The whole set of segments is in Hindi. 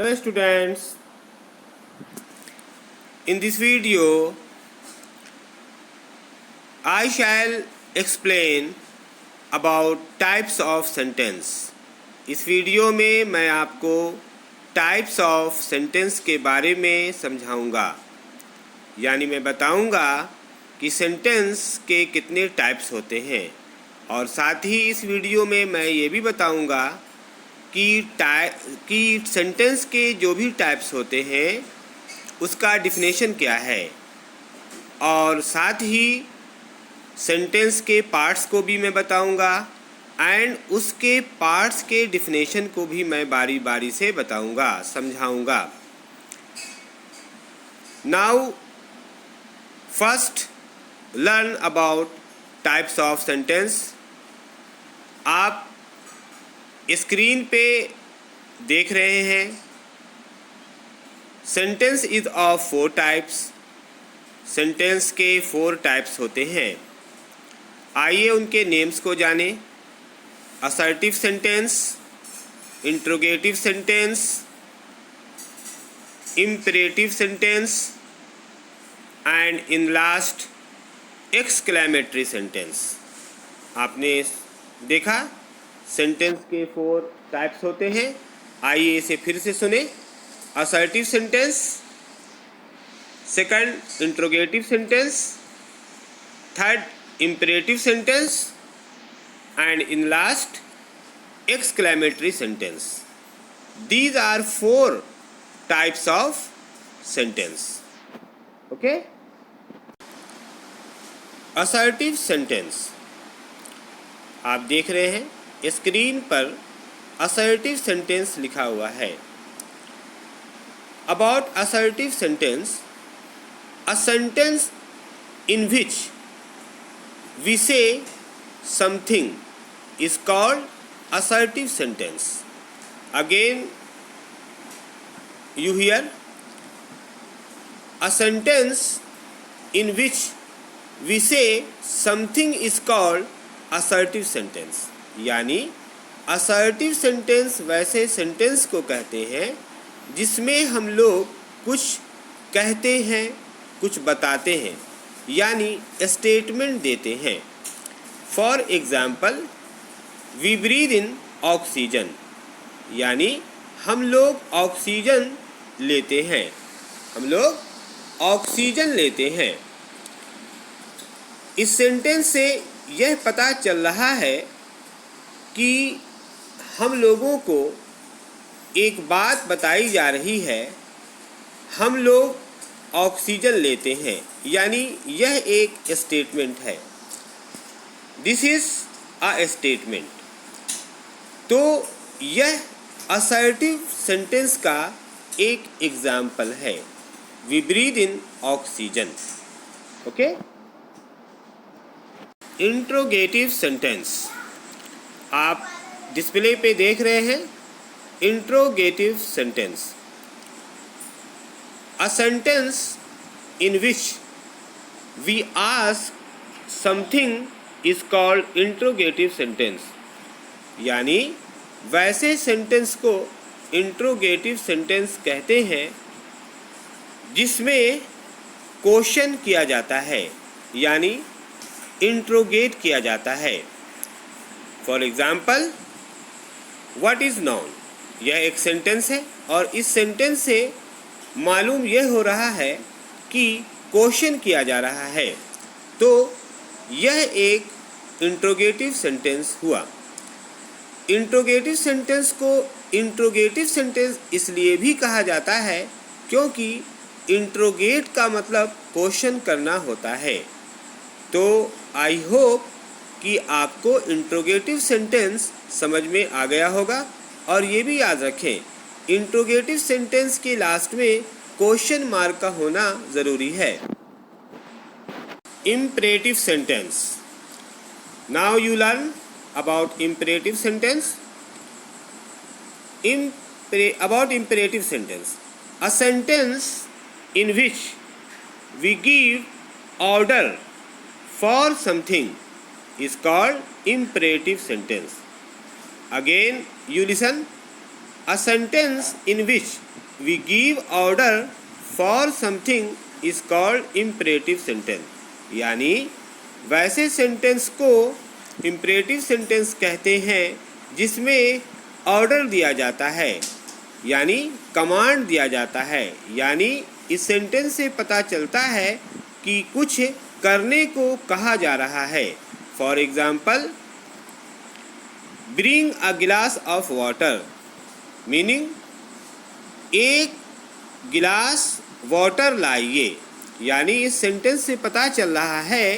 Hello students, in this video I shall explain about types of sentence. इस वीडियो में मैं आपको टाइप्स ऑफ सेंटेंस के बारे में समझाऊंगा, यानी मैं बताऊंगा कि सेंटेंस के कितने टाइप्स होते हैं और साथ ही इस वीडियो में मैं ये भी बताऊंगा कि सेंटेंस के जो भी टाइप्स होते हैं उसका डिफिनेशन क्या है, और साथ ही सेंटेंस के पार्ट्स को भी मैं बताऊंगा एंड उसके पार्ट्स के डिफिनेशन को भी मैं बारी बारी से बताऊंगा, समझाऊंगा. Now first learn about types of sentence. आप स्क्रीन पे देख रहे हैं sentence is of 4 types. Sentence के 4 टाइप्स होते हैं. आइए उनके नेम्स को जानें. Assertive sentence, interrogative sentence, imperative sentence and in last exclamatory sentence. आपने देखा सेंटेंस के 4 टाइप्स होते हैं. आइए इसे फिर से सुने. Assertive sentence, second interrogative sentence, third imperative sentence and in last exclamatory sentence. These are 4 types of sentence. Okay? Assertive sentence. आप देख रहे हैं स्क्रीन पर असर्टिव सेंटेंस लिखा हुआ है. About assertive sentence, a sentence in which we say something is called assertive sentence. Again you hear, a sentence in which we say something is called assertive sentence. यानी assertive sentence वैसे सेंटेंस को कहते हैं जिसमें हम लोग कुछ कहते हैं, कुछ बताते हैं, यानी स्टेटमेंट देते हैं. For example, we breathe in oxygen, यानी हम लोग ऑक्सीजन लेते हैं. हम लोग ऑक्सीजन लेते हैं. इस सेंटेंस से यह पता चल रहा है कि हम लोगों को एक बात बताई जा रही है. हम लोग ऑक्सीजन लेते हैं, यानी यह एक स्टेटमेंट है. This is a statement. तो यह असर्टिव सेंटेंस का एक एग्जाम्पल है. We breathe in oxygen. Okay. Interrogative sentence. आप डिस्प्ले पे देख रहे हैं interrogative sentence. A sentence in which we ask something is called interrogative sentence. यानी वैसे सेंटेंस को इंट्रोगेटिव सेंटेंस कहते हैं जिसमें क्वेश्चन किया जाता है, यानी इंट्रोगेट किया जाता है. For example, what is noun. यह एक सेंटेंस है और इस सेंटेंस से मालूम यह हो रहा है कि क्वेश्चन किया जा रहा है. तो यह एक इंट्रोगेटिव सेंटेंस हुआ. इंट्रोगेटिव सेंटेंस को इंट्रोगेटिव सेंटेंस इसलिए भी कहा जाता है क्योंकि इंट्रोगेट का मतलब क्वेश्चन करना होता है. तो आई होप कि आपको इंट्रोगेटिव सेंटेंस समझ में आ गया होगा. और ये भी याद रखें इंट्रोगेटिव सेंटेंस के लास्ट में क्वेश्चन मार्क का होना ज़रूरी है. Imperative sentence. Now you learn about imperative sentence. About imperative sentence, a sentence in which we give order for something is called imperative sentence. Again you listen. A sentence in which we give order for something is called imperative sentence. यानी वैसे सेंटेंस को इम्परेटिव सेंटेंस कहते हैं जिसमें ऑर्डर दिया जाता है, यानी कमांड दिया जाता है। यानी इस सेंटेंस से पता चलता है कि कुछ करने को कहा जा रहा है। फॉर एग्जाम्पल, ब्रिंग अ गिलास ऑफ वाटर, मीनिंग एक गिलास वाटर लाइए। यानी इस सेंटेंस से पता चल रहा है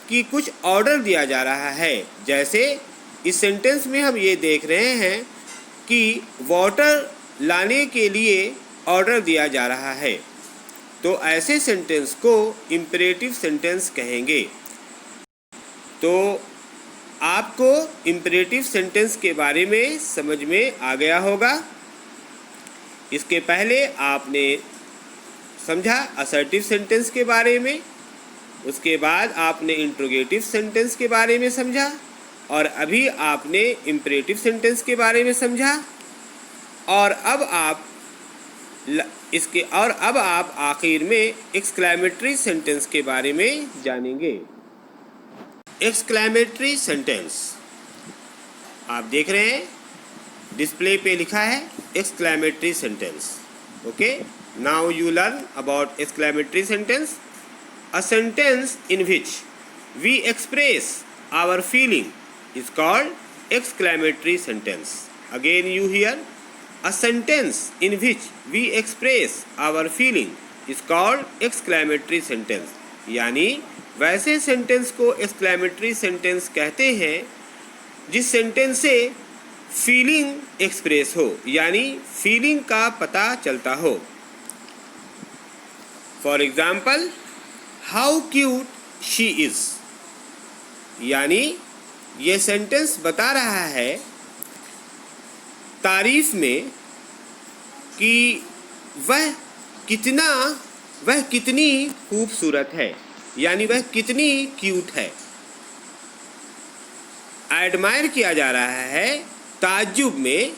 कि कुछ ऑर्डर दिया जा रहा है। जैसे इस सेंटेंस में हम ये देख रहे हैं कि वाटर लाने के लिए ऑर्डर दिया जा रहा है, तो ऐसे सेंटेंस को इम्परेटिव सेंटेंस कहेंगे। तो आपको इम्परेटिव सेंटेंस के बारे में समझ में आ गया होगा। इसके पहले आपने समझा असर्टिव सेंटेंस के बारे में, उसके बाद आपने इंट्रोगेटिव सेंटेंस के बारे में समझा, और अभी आपने इम्परेटिव सेंटेंस के बारे में समझा। और अब आप आखिर में एक्सक्लेमेटरी सेंटेंस के बारे में जानेंगे। एक्सक्लेमेटरी सेंटेंस आप देख रहे हैं, डिस्प्ले पे लिखा है exclamatory sentence. Okay, now you learn about exclamatory sentence. A sentence in which we express our feeling is called exclamatory sentence. Again you hear, a sentence in which we express our feeling is called exclamatory sentence. यानी वैसे सेंटेंस को exclamatory sentence कहते हैं जिस सेंटेंस से फीलिंग एक्सप्रेस हो, यानी फीलिंग का पता चलता हो। For example, how cute she is, यानी ये सेंटेंस बता रहा है तारीफ में कि वह कितनी खूबसूरत है, यानी वह कितनी क्यूट है। एडमायर किया जा रहा है ताज्जुब में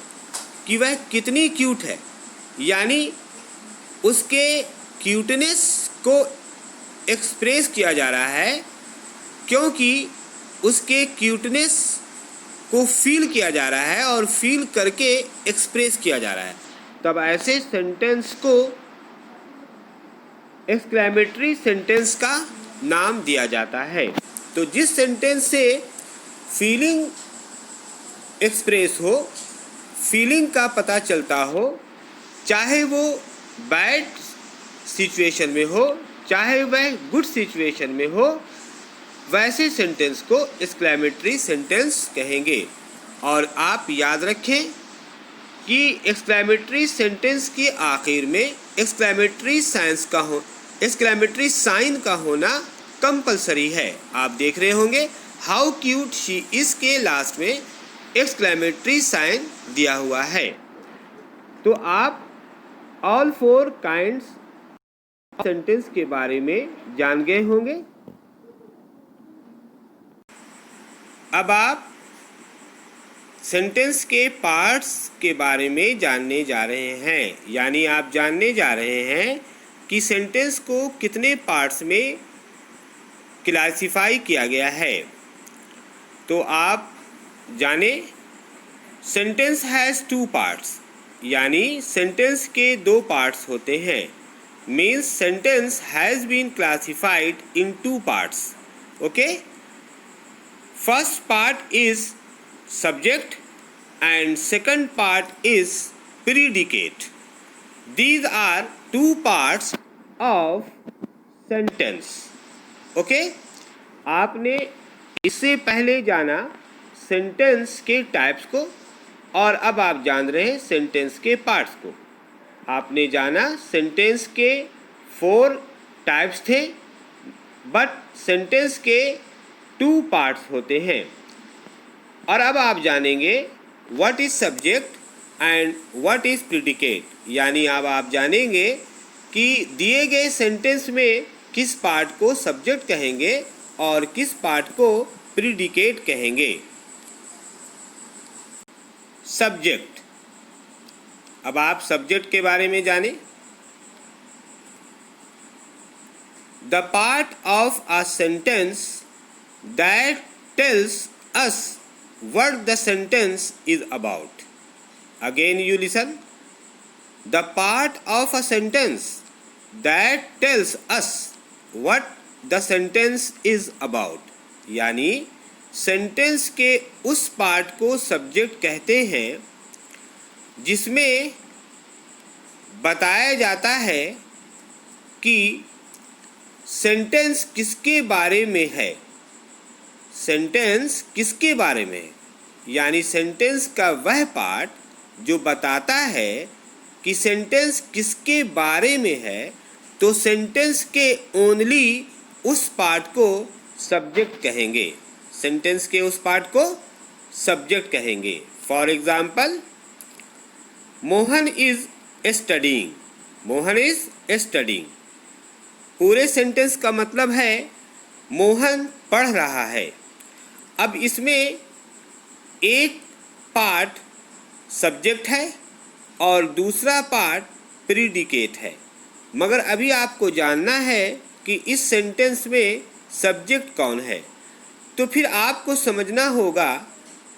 कि वह कितनी क्यूट है, यानी उसके क्यूटनेस को एक्सप्रेस किया जा रहा है, क्योंकि उसके क्यूटनेस को फील किया जा रहा है और फील करके एक्सप्रेस किया जा रहा है। तब ऐसे सेंटेंस को एक्सक्लेमेटरी सेंटेंस का नाम दिया जाता है। तो जिस सेंटेंस से फीलिंग एक्सप्रेस हो, फीलिंग का पता चलता हो, चाहे वो बैड सिचुएशन में हो, चाहे वह गुड सिचुएशन में हो, वैसे सेंटेंस को एक्सक्लेमेटरी सेंटेंस कहेंगे। और आप याद रखें कि एक्सक्लेमेटरी सेंटेंस के आखिर में एक्सक्लेमेटरी साइन का होना कंपलसरी है। आप देख रहे होंगे हाउ क्यूट शी इज के लास्ट में एक्सक्लेमेटरी साइन दिया हुआ है। तो आप ऑल 4 काइंड्स ऑफ सेंटेंस के बारे में जान गए होंगे। अब आप सेंटेंस के पार्ट्स के बारे में जानने जा रहे हैं, यानी आप जानने जा रहे हैं कि सेंटेंस को कितने पार्ट्स में क्लासिफाई किया गया है। तो आप जाने, सेंटेंस हैज़ 2 पार्ट्स, यानी सेंटेंस के 2 पार्ट्स होते हैं। Means sentence has been classified in 2 parts. Okay, first part is subject and second part is predicate. These are 2 parts of sentence. Okay? आपने इससे पहले जाना सेंटेंस के टाइप्स को, और अब आप जान रहे हैं सेंटेंस के पार्ट्स को। आपने जाना सेंटेंस के 4 टाइप्स थे, बट सेंटेंस के 2 पार्ट्स होते हैं। और अब आप जानेंगे what is subject and what is predicate, यानी अब आप जानेंगे कि दिए गए सेंटेंस में किस पार्ट को सब्जेक्ट कहेंगे और किस पार्ट को प्रीडिकेट कहेंगे। सब्जेक्ट, अब आप सब्जेक्ट के बारे में जानें। The part of a sentence that tells us what the sentence is about. Again you listen. The part of a sentence that tells us what the sentence is about. यानी सेंटेंस के उस पार्ट को सब्जेक्ट कहते हैं जिसमें बताया जाता है कि सेंटेंस किसके बारे में है। सेंटेंस किसके बारे में है, यानी सेंटेंस का वह पार्ट जो बताता है कि सेंटेंस किसके बारे में है, तो सेंटेंस के ओनली उस पार्ट को सब्जेक्ट कहेंगे। सेंटेंस के उस पार्ट को सब्जेक्ट कहेंगे। For example, Mohan is studying. Mohan is studying. पूरे सेंटेंस का मतलब है मोहन पढ़ रहा है। अब इसमें एक पार्ट सब्जेक्ट है और दूसरा पार्ट प्रीडिकेट है, मगर अभी आपको जानना है कि इस सेंटेंस में सब्जेक्ट कौन है। तो फिर आपको समझना होगा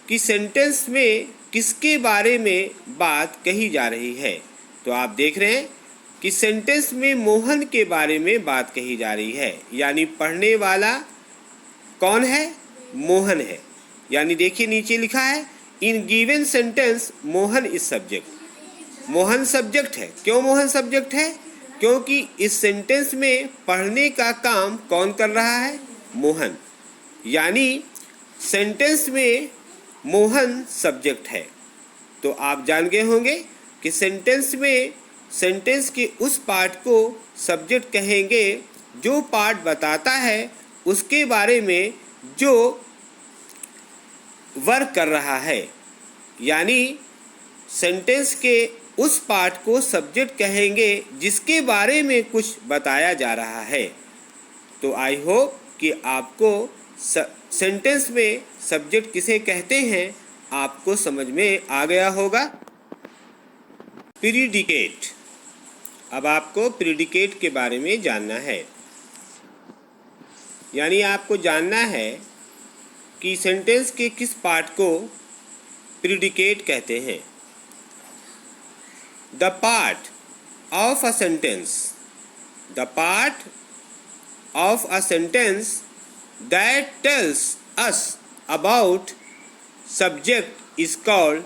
कि सेंटेंस में किसके बारे में बात कही जा रही है। तो आप देख रहे हैं कि सेंटेंस में मोहन के बारे में बात कही जा रही है, यानी पढ़ने वाला कौन है? मोहन है। यानी देखिए नीचे लिखा है, in given sentence Mohan is subject. Mohan subject है। क्यों मोहन सब्जेक्ट है? क्योंकि इस सेंटेंस में पढ़ने का काम कौन कर रहा है? मोहन। यानी सेंटेंस में मोहन सब्जेक्ट है। तो आप जान गए होंगे कि सेंटेंस में सेंटेंस के उस पार्ट को सब्जेक्ट कहेंगे जो पार्ट बताता है उसके बारे में जो वर्क कर रहा है। यानी सेंटेंस के उस पार्ट को सब्जेक्ट कहेंगे जिसके बारे में कुछ बताया जा रहा है। तो आई होप कि आपको सेंटेंस में सब्जेक्ट किसे कहते हैं आपको समझ में आ गया होगा। प्रीडिकेट। अब आपको प्रीडिकेट के बारे में जानना है, यानी आपको जानना है कि सेंटेंस के किस पार्ट को प्रीडिकेट कहते हैं। The part of a sentence, the part of a sentence that tells us about subject is called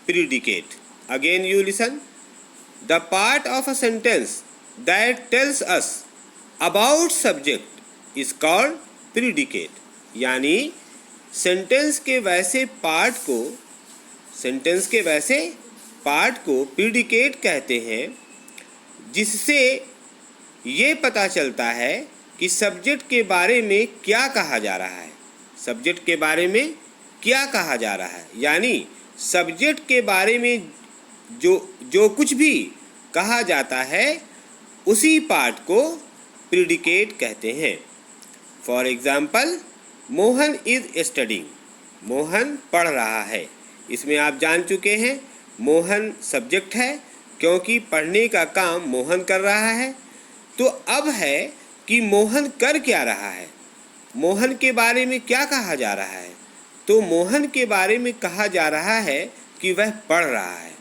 predicate. Again you listen. The part of a sentence that tells us about subject is called predicate. यानी सेंटेंस के वैसे पार्ट को प्रीडिकेट कहते हैं जिससे ये पता चलता है कि सब्जेक्ट के बारे में क्या कहा जा रहा है। सब्जेक्ट के बारे में क्या कहा जा रहा है, यानी सब्जेक्ट के बारे में जो कुछ भी कहा जाता है उसी पार्ट को प्रीडिकेट कहते हैं। For example, Mohan is studying. Mohan पढ़ रहा है। इसमें आप जान चुके हैं मोहन सब्जेक्ट है क्योंकि पढ़ने का काम मोहन कर रहा है। तो अब है कि मोहन कर क्या रहा है, मोहन के बारे में क्या कहा जा रहा है। तो मोहन के बारे में कहा जा रहा है कि वह पढ़ रहा है।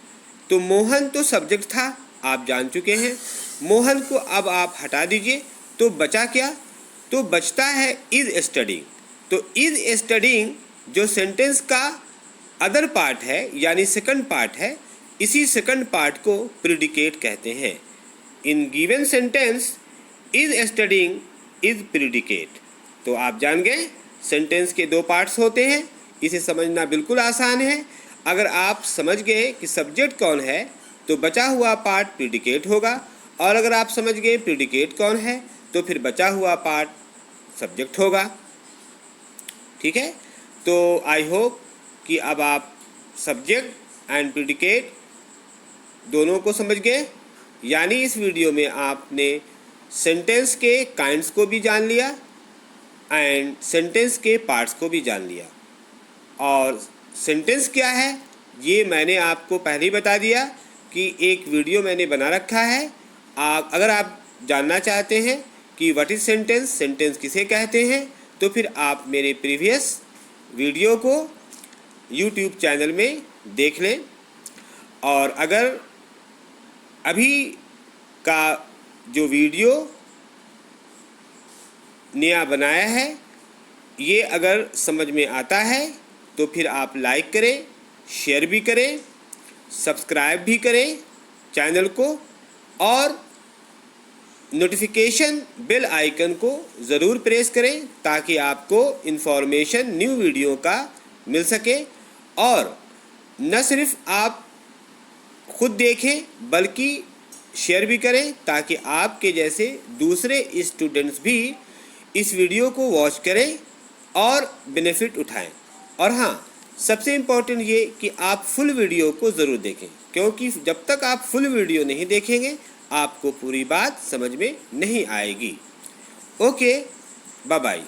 तो मोहन तो सब्जेक्ट था, आप जान चुके हैं। मोहन को अब आप हटा दीजिए तो बचा क्या? तो बचता है इज स्टडीइंग। तो इज स्टडीइंग जो सेंटेंस का अदर पार्ट है यानी सेकंड पार्ट है, इसी सेकंड पार्ट को प्रीडिकेट कहते हैं। In given sentence is studying is predicate. तो आप जान गए सेंटेंस के दो पार्ट्स होते हैं। इसे समझना बिल्कुल आसान है। अगर आप समझ गए कि सब्जेक्ट कौन है तो बचा हुआ पार्ट प्रीडिकेट होगा, और अगर आप समझ गए प्रीडिकेट कौन है तो फिर बचा हुआ पार्ट सब्जेक्ट होगा। ठीक है, तो आई होप कि अब आप सब्जेक्ट एंड प्रीडिकेट दोनों को समझ गए। यानी इस वीडियो में आपने सेंटेंस के काइंड्स को भी जान लिया एंड सेंटेंस के पार्ट्स को भी जान लिया। और सेंटेंस क्या है ये मैंने आपको पहले ही बता दिया कि एक वीडियो मैंने बना रखा है। अगर आप जानना चाहते हैं कि व्हाट इज़ सेंटेंस, सेंटेंस किसे कहते हैं, तो फिर आप मेरे प्रीवियस वीडियो को यूट्यूब चैनल में देख लें। और अगर अभी का जो वीडियो नया बनाया है ये अगर समझ में आता है तो फिर आप लाइक करें, शेयर भी करें, सब्सक्राइब भी करें चैनल को, और नोटिफिकेशन बेल आइकन को ज़रूर प्रेस करें ताकि आपको इन्फॉर्मेशन न्यू वीडियो का मिल सके। और न सिर्फ आप खुद देखें बल्कि शेयर भी करें ताकि आपके जैसे दूसरे स्टूडेंट्स भी इस वीडियो को वॉच करें और बेनिफिट उठाएं। और हाँ, सबसे इम्पोर्टेंट ये कि आप फुल वीडियो को ज़रूर देखें, क्योंकि जब तक आप फुल वीडियो नहीं देखेंगे आपको पूरी बात समझ में नहीं आएगी। Okay, bye bye.